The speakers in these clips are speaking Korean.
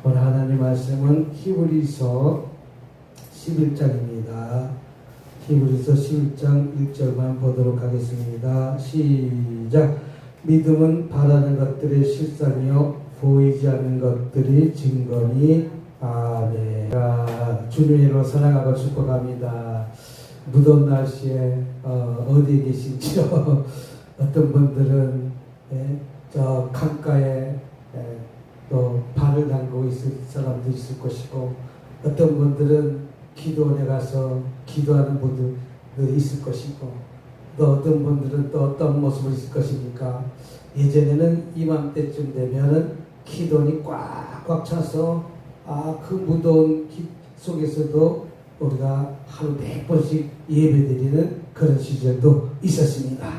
오늘 하나님 말씀은 히브리서 11장입니다. 히브리서 11장 1절만 보도록 하겠습니다. 시작. 믿음은 바라는 것들의 실상이요 보이지 않는 것들이 증거니. 아멘. 주님으로 사랑하고 축복합니다. 무더운 날씨에 어디에 계신지요? 어떤 분들은 저 강가에 또 발을 담그고 있을 사람도 있을 것이고, 어떤 분들은 기도원에 가서 기도하는 분들도 있을 것이고, 또 어떤 분들은 또 어떤 모습을 있을 것이니까, 예전에는 이맘때쯤 되면은 기도원이 꽉꽉 차서 그 무더운 속에서도 우리가 하루 100번씩 예배드리는 그런 시절도 있었습니다.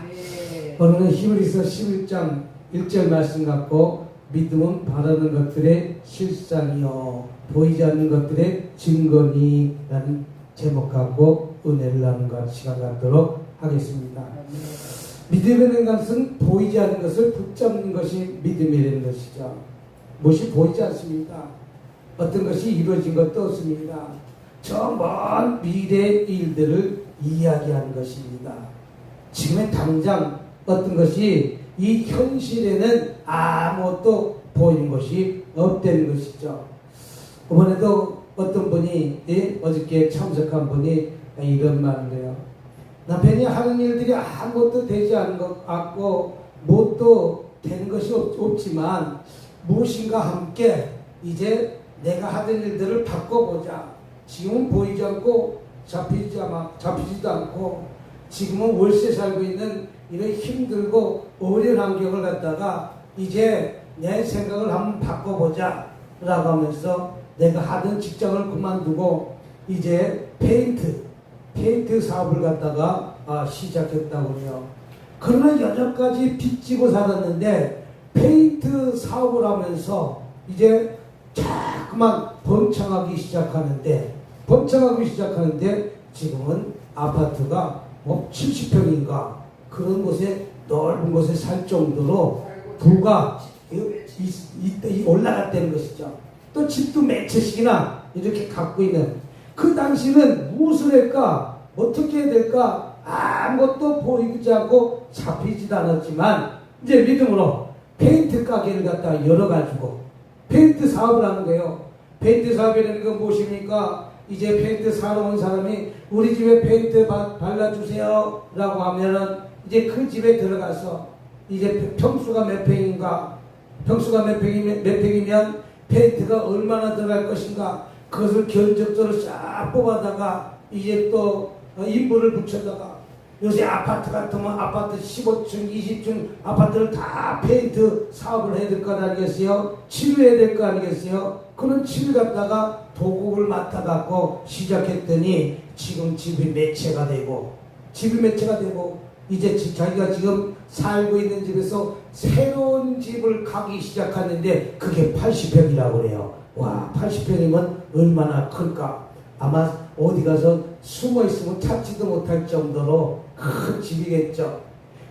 오늘은 히브리서 11장 1절 말씀 갖고 믿음은 바라는 것들의 실상이요 보이지 않는 것들의 증거니 라는 제목 갖고 은혜를 나누는 시간 갖도록 하겠습니다. 믿음이라는 것은 보이지 않는 것을 붙잡는 것이 믿음이라는 것이죠. 무엇이 보이지 않습니다. 어떤 것이 이루어진 것도 없습니다. 저 먼 미래의 일들을 이야기하는 것입니다. 지금의 당장 어떤 것이 이 현실에는 아무것도 보이는 것이 없다는 것이죠. 이번에도 어떤 분이 어저께 참석한 분이 이런 말을 해요. 남편이 하는 일들이 아무것도 되지 않은 것 같고 뭣도 되는 것이 없지만 무엇인가 함께 이제 내가 하던 일들을 바꿔보자. 지금은 보이지 않고 잡히지도 않고 지금은 월세 살고 있는 이런 힘들고 어려운 환경을 갖다가 이제 내 생각을 한번 바꿔보자 라고 하면서 내가 하던 직장을 그만두고 이제 페인트 사업을 갖다가 시작했다고 해요. 그러나 여전까지 빚지고 살았는데 페인트 사업을 하면서 이제 자꾸만 번창하기 시작하는데 지금은 아파트가 70평인가 그런 곳에 넓은 곳에 살 정도로 부가 올라갔다는 것이죠. 또 집도 몇 채씩이나 이렇게 갖고 있는, 그 당시는 무엇을 할까 어떻게 해야 될까 아무것도 보이지 않고 잡히지도 않았지만 이제 믿음으로 페인트 가게를 갖다 열어가지고 페인트 사업을 하는 거예요. 페인트 사업이라는 건 무엇입니까? 이제 페인트 사러 온 사람이 우리 집에 페인트 발라주세요 라고 하면은 이제 그 집에 들어가서 이제 평수가 몇 평인가, 평수가 몇 평이면 페인트가 얼마나 들어갈 것인가, 그것을 견적서를 싹 뽑아다가 이제 또 인물을 붙여다가, 요새 아파트 같으면 아파트 15층, 20층 아파트를 다 페인트 사업을 해야 될 거 아니겠어요? 치료해야 될 거 아니겠어요? 그런 치료 갖다가 도구를 맡아갖고 시작했더니 지금 집이 몇 채가 되고 이제 자기가 지금 살고 있는 집에서 새로운 집을 가기 시작하는데 그게 80평이라고 그래요. 와, 80평이면 얼마나 클까? 아마 어디 가서 숨어 있으면 찾지도 못할 정도로 큰 집이겠죠.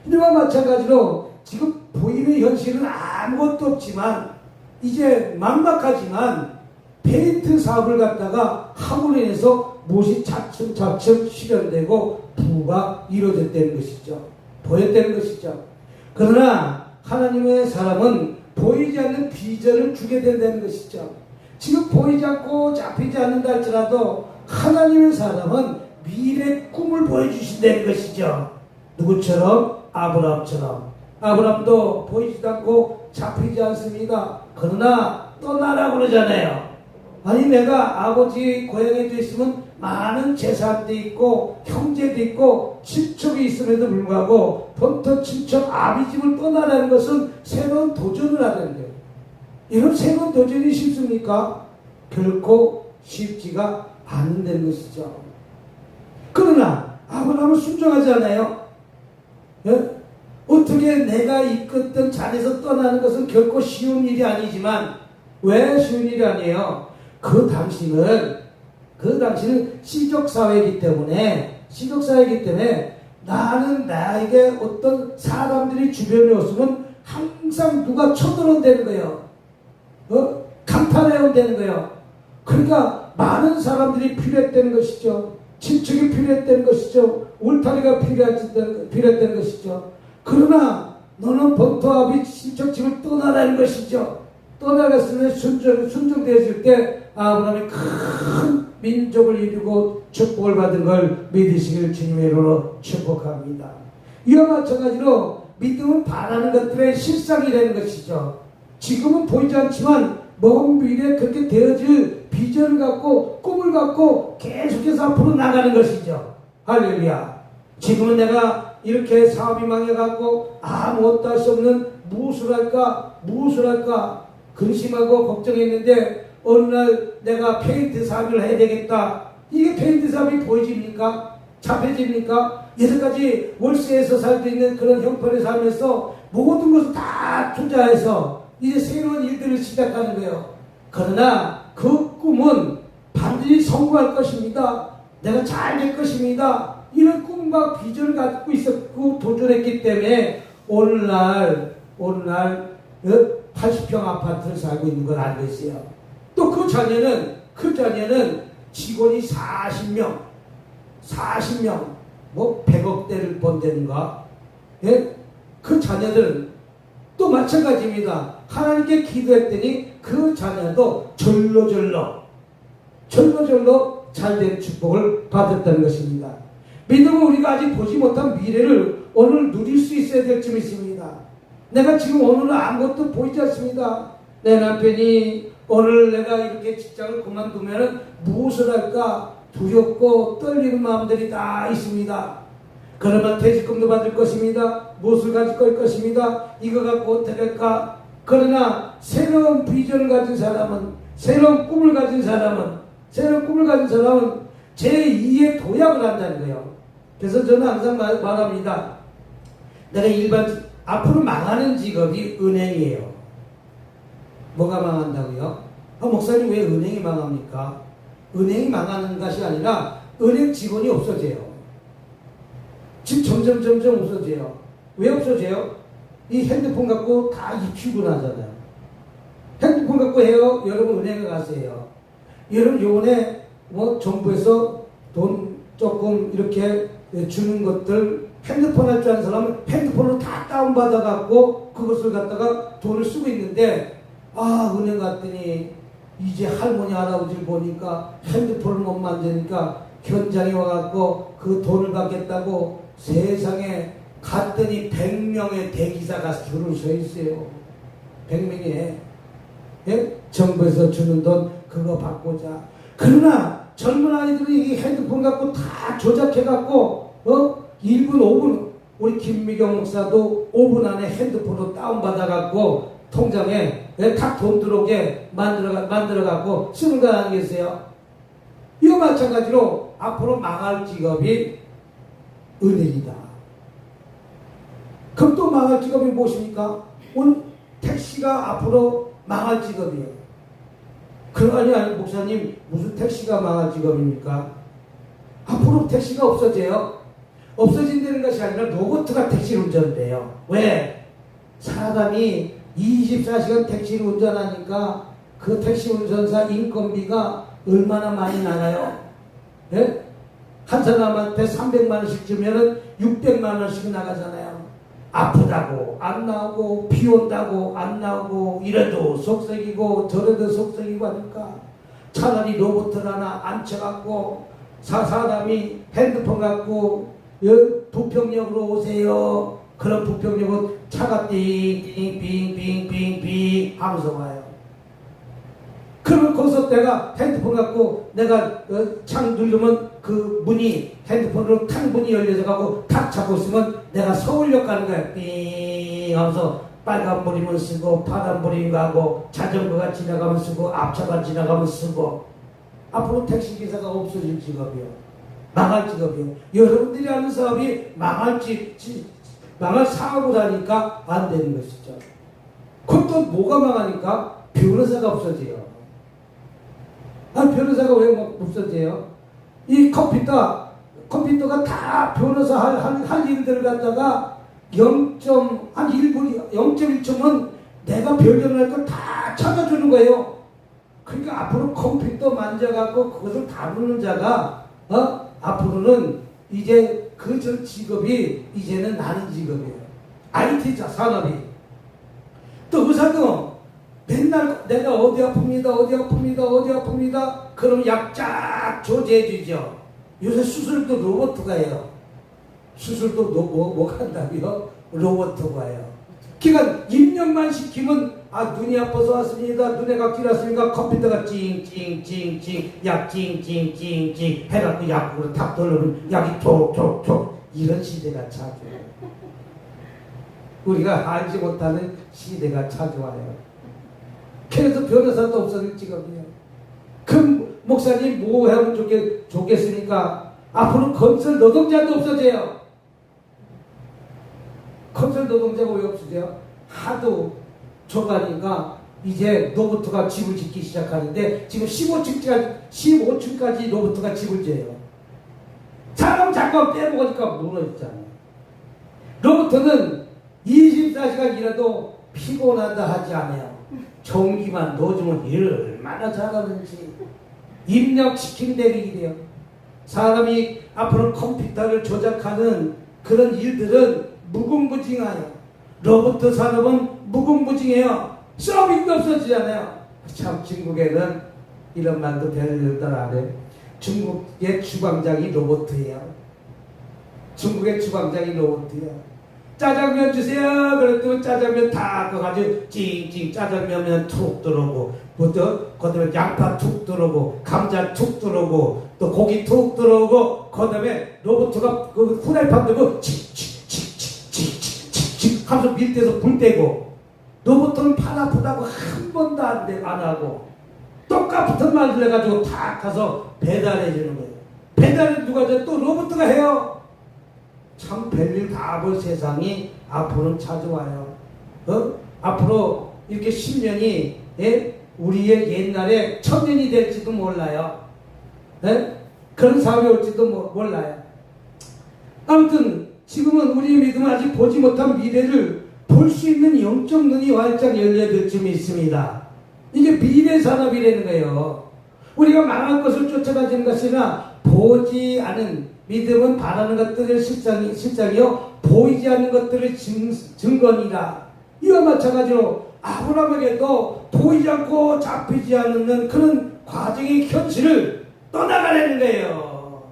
이와 마찬가지로 지금 보이는 현실은 아무것도 없지만 이제 막막하지만 페인트 사업을 갖다가 함으로 인해서 무엇이 차츰 실현되고 부가 이루어졌다는 것이죠. 보였다는 것이죠. 그러나 하나님의 사람은 보이지 않는 비전을 주게 된다는 것이죠. 지금 보이지 않고 잡히지 않는다 할지라도 하나님의 사람은 미래의 꿈을 보여주신다는 것이죠. 누구처럼? 아브라함처럼. 아브라함도 보이지도 않고 잡히지 않습니다. 그러나 떠나라고 그러잖아요. 아니, 내가 아버지 고향에 있으면 많은 재산도 있고 형제도 있고 친척이 있음에도 불구하고 본토 친척 아비 집을 떠나라는 것은 새로운 도전을 하는 거예요. 이런 새로운 도전이 쉽습니까? 결코 쉽지가 않는다는 것이죠. 그러나 아브라함은 순종하지 않아요. 예? 어떻게 내가 이끌던 자리에서 떠나는 것은 결코 쉬운 일이 아니지만, 왜 쉬운 일이 아니에요? 그 당시는 시족사회이기 때문에 나는 나에게 어떤 사람들이 주변에 없으면 항상 누가 쳐들어온다는 거예요. 강탈해야 된다는 거예요. 그러니까 많은 사람들이 필요했다는 것이죠. 친척이 필요했다는 것이죠. 울타리가 필요했다는 것이죠. 그러나 너는 본토아비 친척집을 떠나라는 것이죠. 떠나갔을 때 순종되었을 때 아브라함이 큰 민족을 이루고 축복을 받은 걸 믿으시길 주님의 이름으로 축복합니다. 이와 마찬가지로 믿음은 바라는 것들의 실상이라는 것이죠. 지금은 보이지 않지만 먼 미래에 그렇게 되어질 비전을 갖고 꿈을 갖고 계속해서 앞으로 나가는 것이죠. 할렐루야. 지금은 내가 이렇게 사업이 망해갖고 아무것도 할 수 없는 무엇을 할까 근심하고 걱정했는데 어느 날 내가 페인트 사업을 해야 되겠다. 이게 페인트 사업이 보여집니까? 잡혀집니까? 여태까지 월세에서 살고 있는 그런 형편에 살면서 모든 것을 다 투자해서 이제 새로운 일들을 시작하는 거예요. 그러나 그 꿈은 반드시 성공할 것입니다. 내가 잘 될 것입니다. 이런 꿈과 비전을 갖고 있었고 도전했기 때문에 오늘날 80평 아파트를 살고 있는 걸 알고 있어요. 또 그 자녀는 직원이 40명, 뭐 100억대를 번다는가? 예? 그 자녀들은 또 마찬가지입니다. 하나님께 기도했더니 그 자녀도 절로 잘된 축복을 받았다는 것입니다. 믿음은 우리가 아직 보지 못한 미래를 오늘 누릴 수 있어야 될 점 있습니다. 내가 지금 오늘은 아무것도 보이지 않습니다. 내 남편이 오늘 내가 이렇게 직장을 그만두면 무엇을 할까 두렵고 떨리는 마음들이 다 있습니다. 그러면 퇴직금도 받을 것입니다. 무엇을 가질 것입니다. 이거 갖고 어떻게 할까? 그러나 새로운 비전을 가진 사람은, 새로운 꿈을 가진 사람은 제2의 도약을 한다는 거예요. 그래서 저는 항상 말합니다. 내가 앞으로 망하는 직업이 은행이에요. 뭐가 망한다고요? 목사님 왜 은행이 망합니까? 은행이 망하는 것이 아니라 은행 직원이 없어져요. 지금 점점 없어져요. 왜 없어져요? 이 핸드폰 갖고 다 출근하잖아요. 핸드폰 갖고 해요. 여러분 은행에 가세요. 여러분 요번에 뭐 정부에서 돈 조금 이렇게 주는 것들 핸드폰 할 줄 아는 사람은 핸드폰으로 다 다운받아 갖고 그것을 갖다가 돈을 쓰고 있는데 은행 갔더니 이제 할머니 할아버지를 보니까 핸드폰을 못 만드니까 현장에 와갖고 그 돈을 받겠다고 세상에 갔더니 100명의 대기사가 줄을 서 있어요. 100명에 정부에서 주는 돈 그거 받고자. 그러나 젊은 아이들이 이 핸드폰 갖고 다 조작해갖고 1분 5분 우리 김미경 목사도 5분 안에 핸드폰으로 다운받아갖고 통장에 다 돈 들어오게 만들어갖고 쓰는 거 아니겠어요? 이와 마찬가지로 앞으로 망할 직업이 은행이다. 그럼 또 망할 직업이 무엇입니까? 오늘 택시가 앞으로 망할 직업이에요. 아니 목사님 무슨 택시가 망할 직업입니까? 앞으로 택시가 없어져요. 없어진다는 것이 아니라 로봇가 택시를 운전한대요. 왜? 사람이 24시간 택시를 운전하니까 그 택시 운전사 인건비가 얼마나 많이 나가요? 예? 한 사람한테 300만 원씩 주면은 600만 원씩 나가잖아요. 아프다고 안 나오고 비 온다고 안 나오고 이래도 속썩이고 저래도 속썩이고 하니까 차라리 로봇을 하나 앉혀갖고 사람이 핸드폰 갖고 부평역으로 오세요. 그런 부평역은 차가 띵띵띵띵띵띵 하면서 와요. 그러면 거기서 내가 핸드폰 갖고 내가 창 누르면 그 문이 핸드폰으로 탁 문이 열려서 가고 탁 잡고 있으면 내가 서울역 가는 거야. 띵 하면서 빨간불이면 쓰고 파란불이면 가고 자전거가 지나가면 쓰고 앞차가 지나가면 쓰고 앞으로 택시기사가 없어질 직업이요. 망할 직업이요. 여러분들이 하는 사업이 망할 사업을 하니까 안 되는 것이죠. 그것도 뭐가 망하니까 변호사가 없어져요. 변호사가 왜 없어져요? 이 컴퓨터가 다 변호사 할 일들을 갖다가 0.1초면 내가 변경할 걸 다 찾아주는 거예요. 그러니까 앞으로 컴퓨터 만져갖고 그것을 다루는 자가 앞으로는 이제 그 전 직업이 이제는 나는 직업이에요. IT자 산업이. 또 의사도 맨날 내가 어디 아픕니다, 어디 아픕니다, 어디 아픕니다. 그럼 약 쫙 조제해 주죠. 요새 수술도 로봇가 해요. 수술도 뭐가 한다고요? 로봇가 해요. 그러니까 입력만 시키면 눈이 아파서 왔습니다. 눈에 각질 왔으니까 컴퓨터가 찡찡찡찡 약 찡찡찡찡 해갖고 약으로 탁 돌리면 약이 톡톡톡 이런 시대가 찾아와요. 우리가 알지 못하는 시대가 찾아와요. 그래서 변호사도 없어질 직업이에요. 그 목사님 뭐 하면 좋겠습니까? 앞으로 건설 노동자도 없어져요. 건설 노동자가 왜 없어져요? 하도 좁아니까 이제 로봇가 집을 짓기 시작하는데 지금 15층까지 로봇가 집을 지어요. 사람 잠깐 빼먹으니까 무너졌잖아요. 로봇은 24시간 일해도 피곤하다 하지 않아요. 전기만 넣어주면 일을 얼마나 잘하는지 입력시킨 대로 일해요. 사람이 앞으로 컴퓨터를 조작하는 그런 일들은 무궁무진해요. 로봇 산업은 무궁무진해요. 서빙도 없어지잖아요. 참 중국에는 이런 말도 별일들 안 해요. 중국의 주방장이 로봇이에요. 중국의 주방장이 로봇이에요. 짜장면 주세요. 그랬더니 짜장면 다 꺼가지고 찡찡 짜장면면 툭 들어오고 그다음에 양파 툭 들어오고 감자 툭 들어오고 또 고기 툭 들어오고 그다음에 로봇가 그 후라이팬 들고 칙칙칙칙칙칙 하면서 밀대에서 불 떼고 로봇은 팔 아프다고 한 번도 안 하고 똑같은 말을 해가지고 다 가서 배달해 주는 거예요. 배달을 누가 줘? 또 로봇가 해요. 참 별일 다 볼 세상이 앞으로는 찾아와요. 앞으로 이렇게 10년이 우리의 옛날에 1000년이 될지도 몰라요. 그런 사회가 올지도 몰라요. 아무튼 지금은 우리의 믿음은 아직 보지 못한 미래를 볼 수 있는 영적 눈이 활짝 열려들 쯤 있습니다. 이게 미래 산업이라는 거예요. 우리가 망할 것을 쫓아가지는 것이나 보지 않은 믿음은 바라는 것들의 실상이요 보이지 않는 것들의 증거니라. 이와 마찬가지로 아브라함에게도 보이지 않고 잡히지 않는 그런 과정의 현실을 떠나가려는 거예요.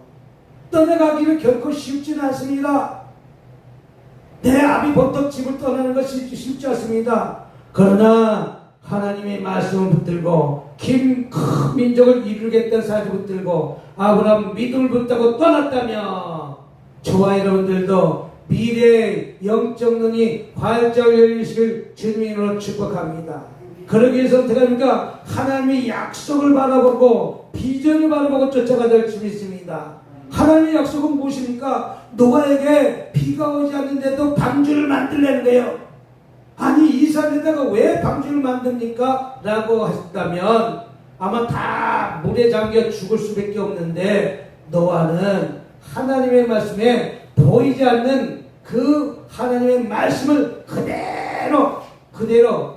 떠나가기를 결코 쉽지는 않습니다. 내 아비 보통 집을 떠나는 것이 쉽지 않습니다. 그러나 하나님의 말씀을 붙들고 큰 민족을 이루겠다는 사실을 붙들고 아브라함 믿음을 붙들고 떠났다며 저와 여러분들도 미래의 영적 눈이 활짝 열리실 주님으로 축복합니다. 그러기 위해서 어떻게 합니까? 하나님의 약속을 바라보고 비전을 바라보고 쫓아가야 될 줄 믿습니다. 하나님의 약속은 무엇입니까? 노아에게 비가 오지 않는데도 방주를 만들려는 거예요. 아니 이 산에다가 왜 방주를 만듭니까? 라고 했다면 아마 다 물에 잠겨 죽을 수밖에 없는데 노아는 하나님의 말씀에 보이지 않는 그 하나님의 말씀을 그대로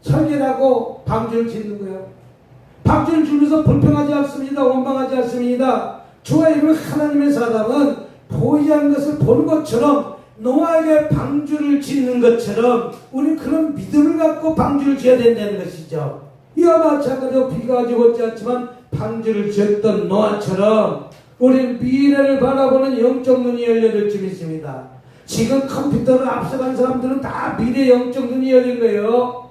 설계하고 방주를 짓는 거예요. 방주를 지면서 불평하지 않습니다. 원망하지 않습니다. 저와 여러분 하나님의 사람은 보이지 않는 것을 보는 것처럼 노아에게 방주를 짓는 것처럼 우리는 그런 믿음을 갖고 방주를 지어야 된다는 것이죠. 이와 마찬가지로 비가 아직 오지 않지만 방주를 지었던 노아처럼 우리는 미래를 바라보는 영적 눈이 열려질 줄 믿습니다. 지금 컴퓨터를 앞서간 사람들은 다 미래 영적 눈이 열린 거예요.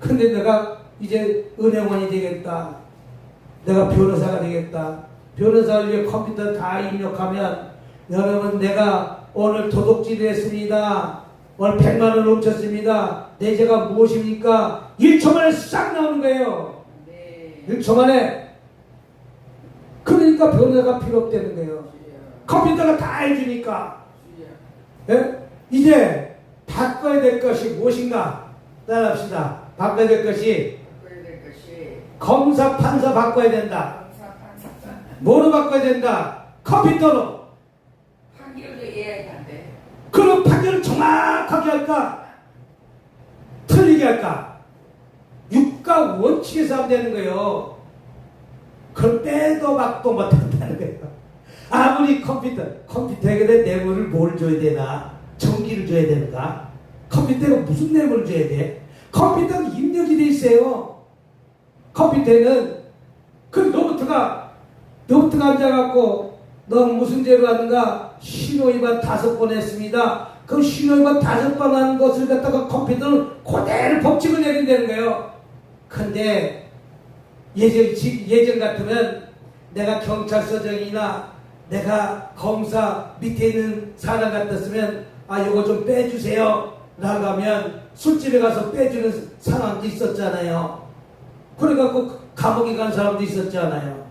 근데 내가 이제 은행원이 되겠다. 내가 변호사가 되겠다. 변호사를 위해 컴퓨터 다 입력하면 여러분 내가 오늘 도둑질을 했습니다. 오늘 100만 원을 훔쳤습니다. 내 죄가 무엇입니까? 1초 만에 싹 나오는 거예요. 네. 1초 만에. 그러니까 변호사가 필요 없다는 거예요. 컴퓨터가 다 해주니까. 이제 바꿔야 될 것이 무엇인가? 따라합시다. 바꿔야 될 것이 검사, 판사 바꿔야 된다. 뭐로 바꿔야 된다? 컴퓨터로. 판결도 예약한대. 그럼 판결을 정확하게 할까? 틀리게 할까? 국가 원칙에서 하면 되는 거예요. 그걸 빼도 박도 못한다는 거예요. 아무리 컴퓨터에게 뇌물을 뭘 줘야 되나? 전기를 줘야 되는가? 컴퓨터가 무슨 뇌물을 줘야 돼? 컴퓨터는 입력이 돼 있어요. 컴퓨터에는 그 로봇가 앉아갖고 너 무슨 죄로 하는가? 신호위반 5번 했습니다. 그 신호위반 5번 한 것을 갖다가 컴퓨터는 그대로 법칙을 내린다는 거예요. 근데 예전 같으면 내가 경찰서장이나 내가 검사 밑에 있는 사람 같았으면 요거 좀 빼주세요 라고 하면 술집에 가서 빼주는 사람도 있었잖아요. 그래갖고 감옥에 간 사람도 있었잖아요.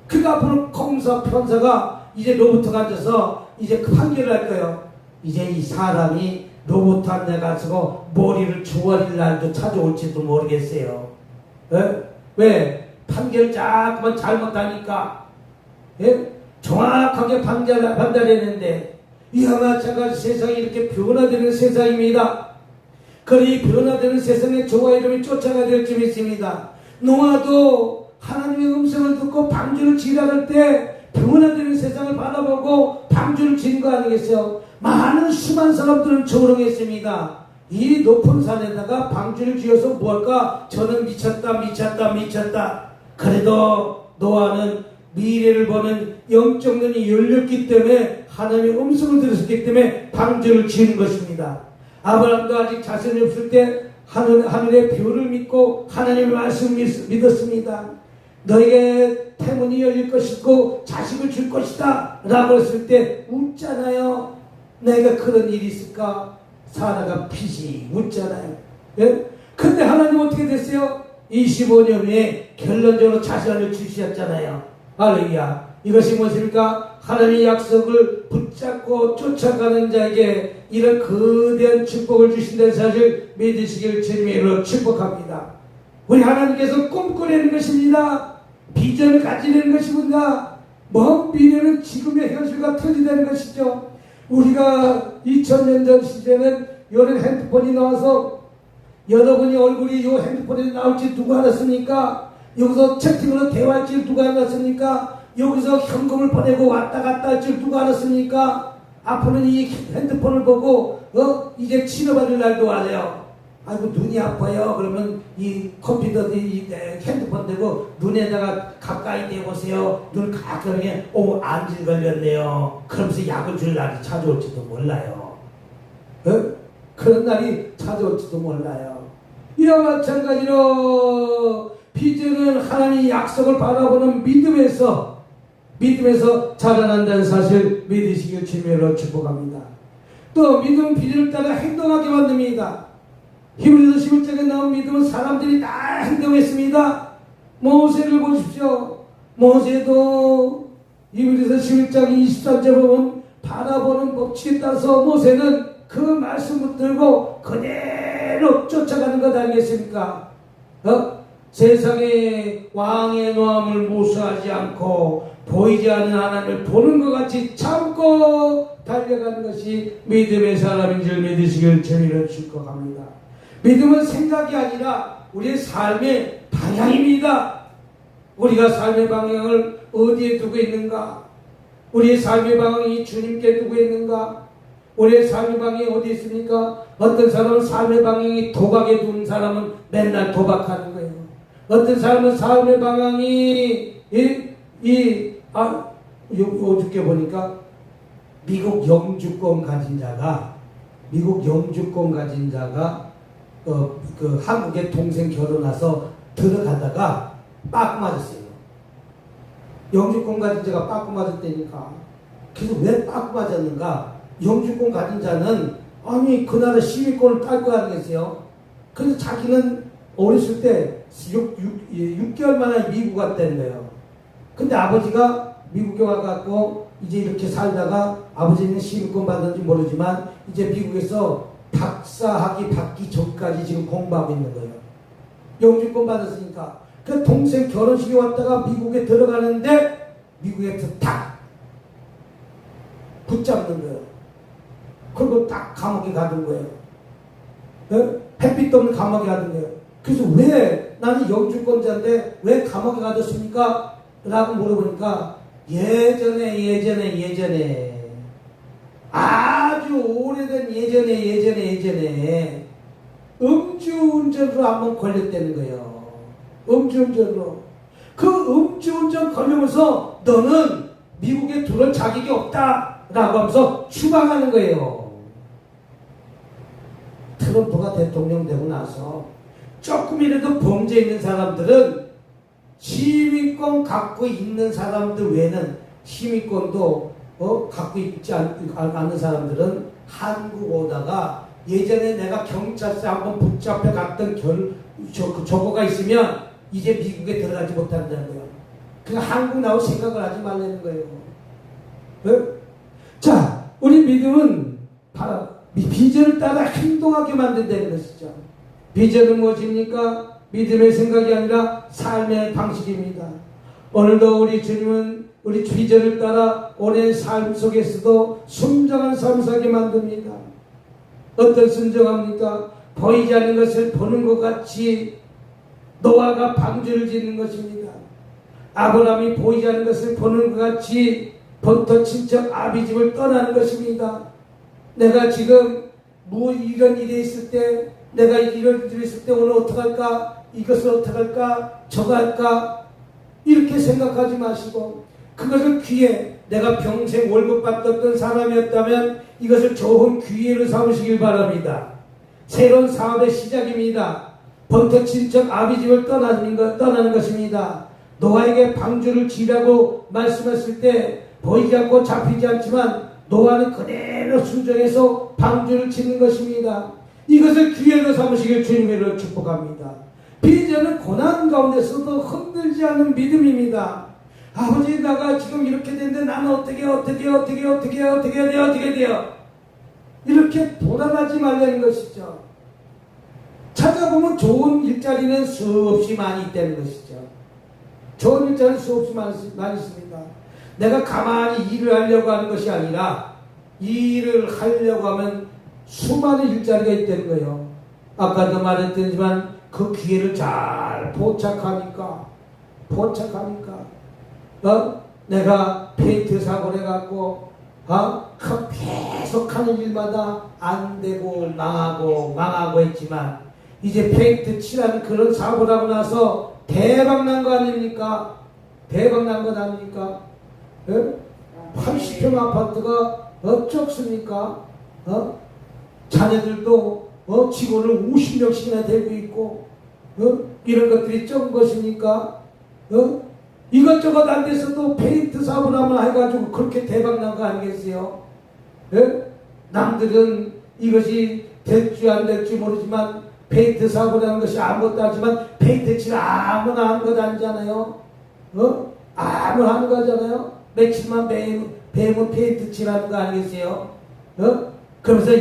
그러니까 앞으로 검사 판사가 이제 로봇가 앉아서 이제 판결을 할 거예요. 이제 이 사람이 로봇 앉아가지고 머리를 주워릴 날도 찾아올지도 모르겠어요. 왜? 판결 자꾸만 잘못하니까. 정확하게 판단했는데 이와 마찬가지 세상이 이렇게 변화되는 세상입니다. 그리 변화되는 세상에 저와 이름이 쫓아가야 될 점이 있습니다. 노아도 하나님의 음성을 듣고 방주를 지나갈 때 변화되는 세상을 바라보고 방주를 지은 거 아니겠어요? 많은 수많은 사람들은 조롱했습니다. 이 높은 산에다가 방주를 지어서 뭘까? 저는 미쳤다. 그래도 노아는 미래를 보는 영적 눈이 열렸기 때문에 하나님의 음성을 들었기 때문에 방주를 지은 것입니다. 아브라함도 아직 자신이 없을 때 하늘의 별을 믿고 하나님의 말씀을 믿었습니다. 너에게 태문이 열릴 것이고 자식을 줄 것이다 라고 했을 때 웃잖아요. 내가 그런 일이 있을까? 사라가 피시 웃잖아요. 근데 하나님 어떻게 됐어요? 25년 후에 결론적으로 자식을 주셨잖아요. 할렐루야. 이것이 무엇입니까? 하나님의 약속을 붙잡고 쫓아가는 자에게 이런 거대한 축복을 주신다는 사실 믿으시길 주님으로 축복합니다. 우리 하나님께서 꿈꾸려는 것입니다. 비전을 가지려는 것입니다. 먼 미래는 지금의 현실과 틀리다는 것이죠. 우리가 2000년 전 시대는 이런 핸드폰이 나와서 여러분이 얼굴이 이 핸드폰에 나올지 누가 알았습니까? 여기서 채팅으로 대화할 줄 누가 알았습니까? 여기서 현금을 보내고 왔다 갔다 할 줄 누가 알았습니까? 앞으로는 이 핸드폰을 보고 이제 치료받을 날도 와요. 아이고 눈이 아파요. 그러면 이 컴퓨터 이 핸드폰 대고 눈에다가 가까이 대보세요. 눈 가까이 안질 걸렸네요. 그러면서 약을 줄 날이 찾아올지도 몰라요. 그런 날이 찾아올지도 몰라요. 이와 마찬가지로 비전은 하나님의 약속을 바라보는 믿음에서 자라난다는 사실 믿으시길 주님으로 축복합니다. 또 믿음은 비전을 따라 행동하게 만듭니다. 히브리서 11장에 나온 믿음은 사람들이 다 행동했습니다. 모세를 보십시오. 모세도 히브리서 11장 23절에 보면 바라보는 법칙에 따라서 모세는 그 말씀을 들고 그대로 쫓아가는 것 아니겠습니까? 세상의 왕의 노함을 무시하지 않고 보이지 않는 하나님을 보는 것 같이 참고 달려가는 것이 믿음의 사람인 줄 믿으시길 주님으로 축복합니다. 믿음은 생각이 아니라 우리의 삶의 방향입니다. 우리가 삶의 방향을 어디에 두고 있는가? 우리의 삶의 방향이 주님께 두고 있는가? 우리의 삶의 방향이 어디 있습니까? 어떤 사람은 삶의 방향이 도박에 두는 사람은 맨날 도박하는 거예요. 어떤 사람은 삶의 방향이 어저께 보니까 미국 영주권 가진 자가 그 한국에 동생 결혼해서 들어가다가 빠꾸 맞았어요. 영주권 가진 자가 빠꾸 맞았다니까. 그래서 왜 빠꾸 맞았는가? 영주권 가진 자는 그 나라 시민권을 딸 거 아니겠어요? 그래서 자기는 어렸을 때 6개월 만에 미국 갔다는 거예요. 근데 아버지가 미국에 와갖고 이제 이렇게 살다가 아버지는 시민권 받았는지 모르지만 이제 미국에서 박사학위 받기 전까지 지금 공부하고 있는 거예요. 영주권 받았으니까. 그 동생 결혼식에 왔다가 미국에 들어가는데 미국에서 탁 붙잡는 거예요. 그리고 딱 감옥에 가는 거예요. 햇빛도 없는 감옥에 가는 거예요. 그래서 왜 나는 영주권자인데 왜 감옥에 가뒀습니까? 라고 물어보니까 예전에 아주 오래된 예전에 음주운전으로 한번 걸렸다는 거예요. 음주운전으로. 그 음주운전 걸리면서 너는 미국에 들어올 자격이 없다 라고 하면서 추방하는 거예요. 트럼프가 대통령 되고 나서 조금이라도 범죄 있는 사람들은 시민권 갖고 있는 사람들 외에는 시민권도 갖고 있지 않는 사람들은 한국 오다가 예전에 내가 경찰서에 한번 붙잡혀 갔던 저거가 있으면 이제 미국에 들어가지 못한다는 거예요. 그러니까 한국 나올 생각을 하지 말라는 거예요. 네? 자, 우리 믿음은 비전을 따라 행동하게 만든다는 것이죠. 비전은 무엇입니까? 믿음의 생각이 아니라 삶의 방식입니다. 오늘도 우리 주님은 우리 비전을 따라 오랜 삶 속에서도 순정한 삶을 살게 만듭니다. 어떤 순정합니까? 보이지 않는 것을 보는 것 같이 노아가 방주를 짓는 것입니다. 아브라함이 보이지 않는 것을 보는 것 같이 본토 친척 아비집을 떠나는 것입니다. 내가 지금 이런 일이 있을 때, 내가 이런 일이 있을 때 오늘 어떡할까? 이것을 어떡할까? 저거 할까? 이렇게 생각하지 마시고 그것을 기회, 내가 평생 월급 받던 사람이었다면 이것을 좋은 기회로 삼으시길 바랍니다. 새로운 사업의 시작입니다. 본토 친척 아비집을 떠나는 것입니다. 노아에게 방주를 지라고 말씀했을 때 보이지 않고 잡히지 않지만 노아는 그대로 순종해서 방주를 짓는 것입니다. 이것을 기회로 삼으시길 주님으로 축복합니다. 비전은 고난 가운데서도 흔들지 않는 믿음입니다. 아버지, 나가 지금 이렇게 됐는데 나는 어떻게 해야 돼요? 이렇게 돌아가지 말라는 것이죠. 찾아보면 좋은 일자리는 수없이 많이 있다는 것이죠. 좋은 일자리는 수없이 많이 있습니다. 내가 가만히 일을 하려고 하는 것이 아니라 일을 하려고 하면 수많은 일자리가 있다는 거예요. 아까도 말했더니만 그 기회를 잘 포착하니까 내가 페인트 사고를 해갖고 계속 하는 일마다 안 되고 망하고 했지만 이제 페인트 칠하는 그런 사고를 하고 나서 대박 난 거 아닙니까? 대박 난 것 아닙니까? 80평 아파트가 어쩌습니까? 자녀들도 직원을 50명씩이나 되고 있고 이런 것들이 적은 것입니까? 이것저것 안 돼서도 페인트 사업을 하면 해가지고 그렇게 대박 난 거 아니겠어요? 남들은 이것이 될지 안 될지 모르지만 페인트 사업을 하는 것이 아무것도 하지만 페인트 칠 아무나 하는 것 아니잖아요? 아무나 하는 거잖아요? 며칠만 배우면 페인트 칠하는 거 아니겠어요? 그러면서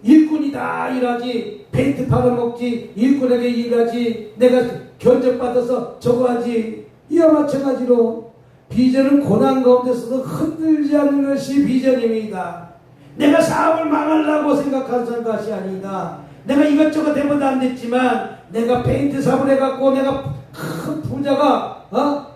일꾼이다 일하지, 페인트 팔아먹지, 일꾼에게 일하지, 내가 견적받아서 저거 하지. 이와 마찬가지로 비전은 고난 가운데서도 흔들지 않는 것이 비전입니다. 내가 사업을 망하려고 생각하는 것이 아니다. 내가 이것저것 해보다 안 됐지만 내가 페인트 사업을 해갖고 내가 큰 부자가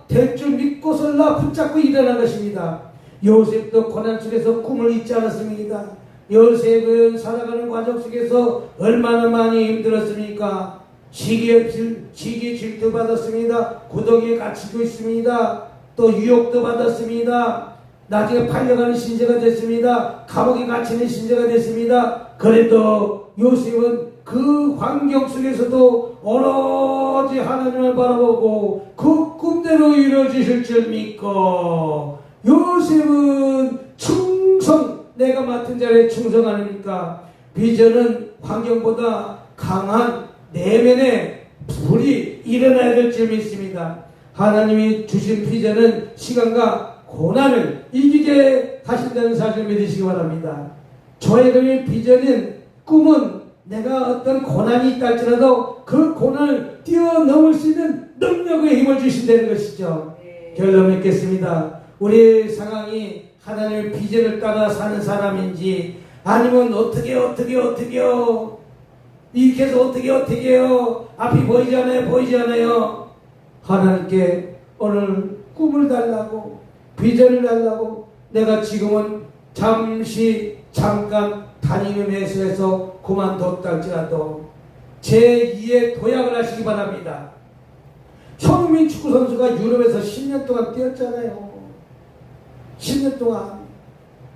될 줄 믿고서나 붙잡고 일어난 것입니다. 요셉도 고난 속에서 꿈을 잊지 않았습니다. 요셉은 살아가는 과정 속에서 얼마나 많이 힘들었습니까? 시기에 질투 받았습니다. 구덩이에 갇히고 있습니다. 또 유혹도 받았습니다. 나중에 팔려가는 신세가 됐습니다. 감옥에 갇히는 신세가 됐습니다. 그래도 요셉은 그 환경 속에서도 오로지 하나님을 바라보고 그 꿈대로 이루어지실 줄 믿고 요셉은 충성, 내가 맡은 자리에 충성하니까 비전은 환경보다 강한 내면의 불이 일어나야 될 줄 믿습니다. 하나님이 주신 비전은 시간과 고난을 이기게 하신다는 사실을 믿으시기 바랍니다. 저의 비전인 꿈은 내가 어떤 고난이 있다 할지라도 그 고난을 뛰어넘을 수 있는 능력의 힘을 주신다는 것이죠. 결론 맺겠습니다. 우리의 상황이 하나님의 비전을 따라 사는 사람인지 아니면 어떻게요? 이렇게 해서 어떻게 해요? 앞이 보이지 않아요? 보이지 않아요? 하나님께 오늘 꿈을 달라고, 비전을 달라고, 내가 지금은 잠깐 다니는 회사에서 그만뒀다 할지라도 제2의 도약을 하시기 바랍니다. 손흥민 축구선수가 유럽에서 10년 동안 뛰었잖아요. 10년 동안.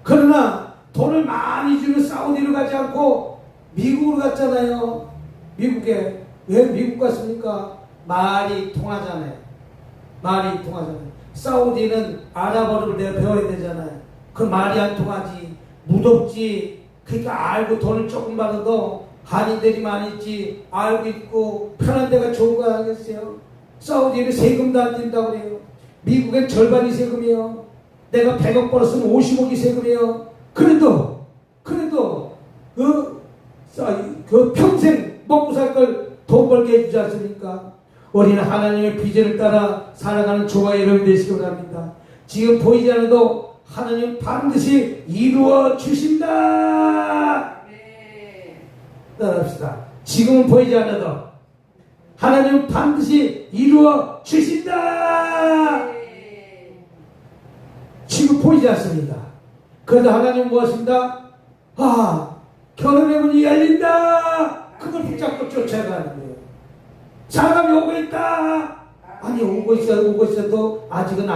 그러나 돈을 많이 주는 사우디로 가지 않고 미국으로 갔잖아요. 미국에. 왜 미국 갔습니까? 말이 통하잖아요. 말이 통하잖아요. 사우디는 아랍어를 내가 배워야 되잖아요. 그 말이 안 통하지. 무덥지. 그러니까 알고 돈을 조금 받아도 한인들이 많이 있지. 알고 있고 편한 데가 좋은 거 아니겠어요? 사우디는 세금도 안 뛴다고 그래요. 미국엔 절반이 세금이에요. 내가 100억 벌었으면 50억이 세금이에요. 그래도 그 평생 먹고 살 걸 돈 벌게 해주지 않습니까? 우리는 하나님의 비전을 따라 살아가는 저와 여러분이 되시기 바랍니다. 지금 보이지 않아도 하나님 반드시 이루어 주신다. 따라합시다. 지금은 보이지 않아도 하나님 반드시 이루어 주신다. 지금 보이지 않습니다. 그래도 하나님은 무엇입니다? 결혼의 문이 열린다. 그걸 붙잡고 쫓아가는 거예요. 사람이 오고 있다. 아니 오고 있어도 아직은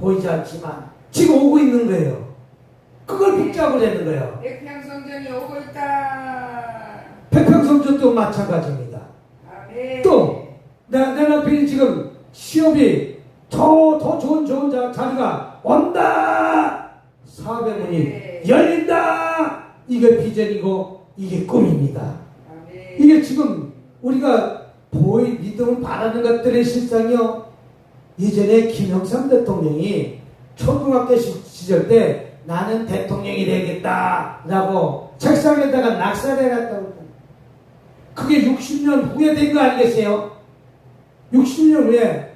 보이지 않지만 지금 오고 있는 거예요. 그걸 붙잡으려는 거예요. 백평성전이 오고 있다. 백평성전도 마찬가지입니다. 또 내 앞에 지금 시험이 더 좋은 자리가 온다. 사배문이 열린다. 이게 비전이고 이게 꿈입니다. 이게 지금 우리가 믿음을 바라는 것들의 실상이요. 이전에 김영삼 대통령이 초등학교 시절 때 나는 대통령이 되겠다라고 책상에다가 낙서해놨다고. 그게 60년 후에 된 거 아니겠어요? 60년 후에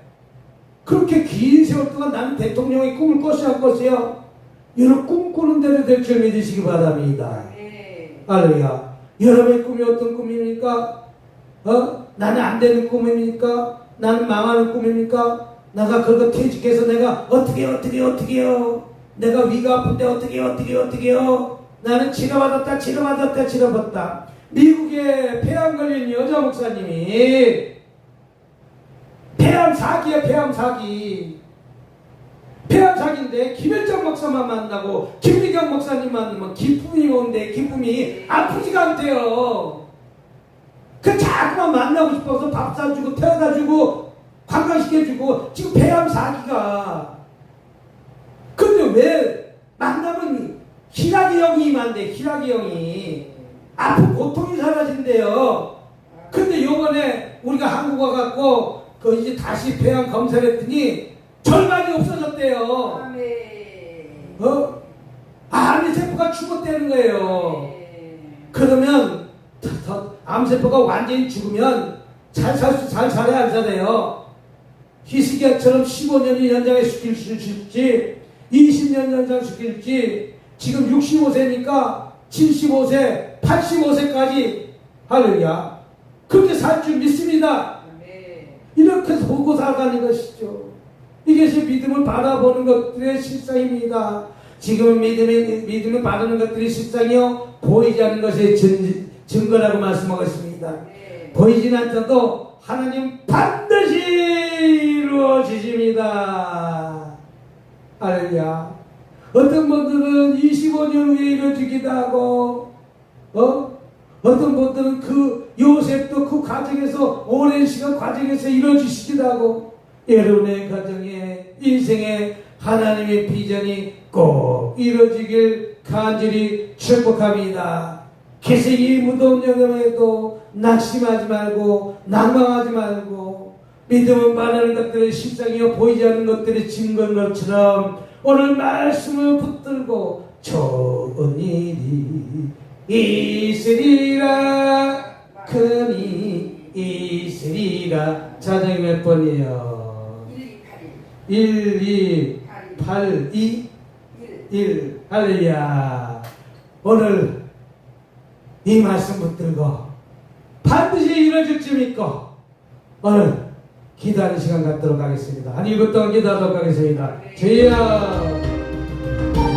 그렇게 긴 세월 동안 나는 대통령의 꿈을 꿨어요. 여러분 꿈꾸는 대로 될 줄 믿으시기 바랍니다. 할렐루야. 여러분의 꿈이 어떤 꿈입니까? 나는 안 되는 꿈입니까? 나는 망하는 꿈입니까? 내가 그거 퇴직해서 내가 어떻게 해요? 내가 위가 아픈데 어떻게 해요? 나는 치료받았다. 미국에 폐암 걸린 여자 목사님이 폐암 사기인데 김현정 목사만 만나고 김미경 목사님 만나면 기쁨이 오는데 기쁨이 아프지가 않대요. 그 자꾸만 만나고 싶어서 밥 사주고 태워다주고 관광시켜주고 지금 폐암 사기가. 근데 왜 만나면 희락이 형이 임한대. 희락이 형이 아픈 고통이 사라진대요. 근데 요번에 우리가 한국 와갖고 이제 다시 폐암 검사를 했더니 절반이 없어졌대요. 암세포가 죽었다는 거예요. 그러면 암세포가 완전히 죽으면 잘 살아야 안 살아요. 히스기야처럼 15년이 연장시킬 수 있을지 20년 연장시킬지. 지금 65세니까 75세 85세까지 할렐루야 그렇게 살 줄 믿습니다. 이렇게 보고 살아가는 것이죠. 이것이 믿음을 바라보는 것들의 실상입니다. 지금 믿음을 바라는 것들이 실상이요 보이지 않는 것의 증거라고 말씀하겠습니다. 보이진 않더라도 하나님 반드시 이루어 주십니다. 할렐루야. 어떤 분들은 25년 후에 이루어지기도 하고 어떤 분들은 그 요셉도 그 과정에서 오랜 시간 과정에서 이루어지시기도 하고 여러분의 가정에 인생에 하나님의 비전이 꼭 이루어지길 간절히 축복합니다. 개세기 무더운 여름에도 낙심하지 말고 낭망하지 말고 믿음은 말하는 것들의 실상이요 보이지 않는 것들의 증거인 것처럼 오늘 말씀을 붙들고 좋은 일이 있으리라 큰 일이 있으리라. 자정이 몇 번이에요? 1282 1 할렐루야. 오늘 이 말씀 붙들고 반드시 이루어질 줄 믿고 오늘 기도하는 시간 갖도록 하겠습니다. 한 1분 동안 기도하도록 하겠습니다. 주여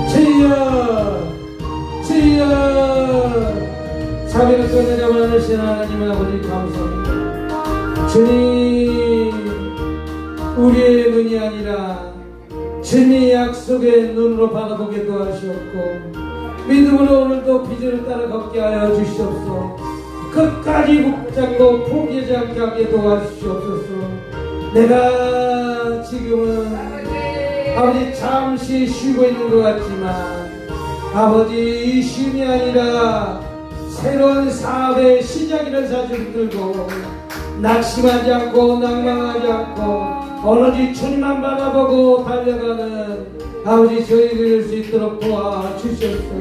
주여 주여 자비를 끊어져만 하나님 아버지 감사합니다. 주님 우리의 눈이 아니라 주님의 약속의 눈으로 바라보게 도와주셨고 믿음으로 오늘도 비전을 따라 걷게 하여 주시옵소서. 끝까지 붙잡고 포기하지 않게 하게 도와주시옵소서. 내가 지금은 아버지 잠시 쉬고 있는 것 같지만 아버지 이 쉼이 아니라 새로운 사업의 시작이라는 사실을 들고 낙심하지 않고 낭망하지 않고 오로지 주님만 바라보고 달려가는 아버지 저희를 이룰 수 있도록 도와주시옵소서.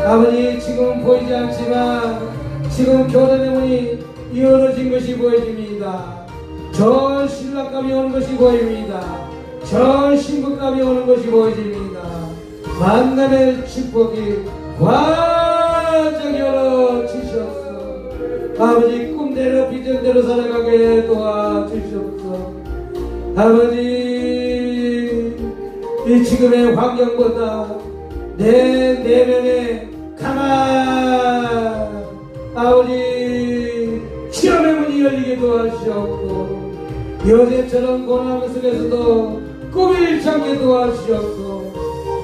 아버지 지금 보이지 않지만 지금 교단의 문이 열어진 것이 보여집니다. 전 신랑감이 오는 것이 보입니다. 전 신부감이 오는 것이 보여집니다. 만남의 축복이 완전히 열어주시옵소서. 아버지 꿈대로 비전대로 살아가게 도와주시옵소서. 아버지 이 지금의 환경보다 내 내면의 강한 아버지 시험의 문이 열리게 도와주시옵고 요새처럼 고난 속에서도 꿈을 잃지 않게 도와주시옵고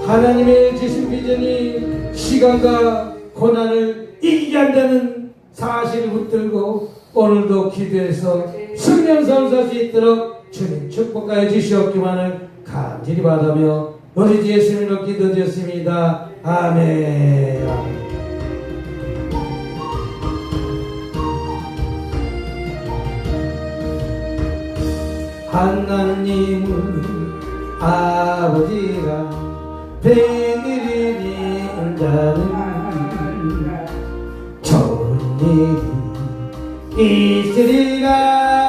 하나님의 주신 비전이 시간과 고난을 이기게 한다는 사실을 붙들고 오늘도 기도해서 승리한 살 수 있도록 주님 축복하여 주시옵기만을 간절히 바라며 우리 주 예수님으로 기도드렸습니다. 아멘. 하나님은 아버지라 베드리는 자는 좋은 일이 있으리라.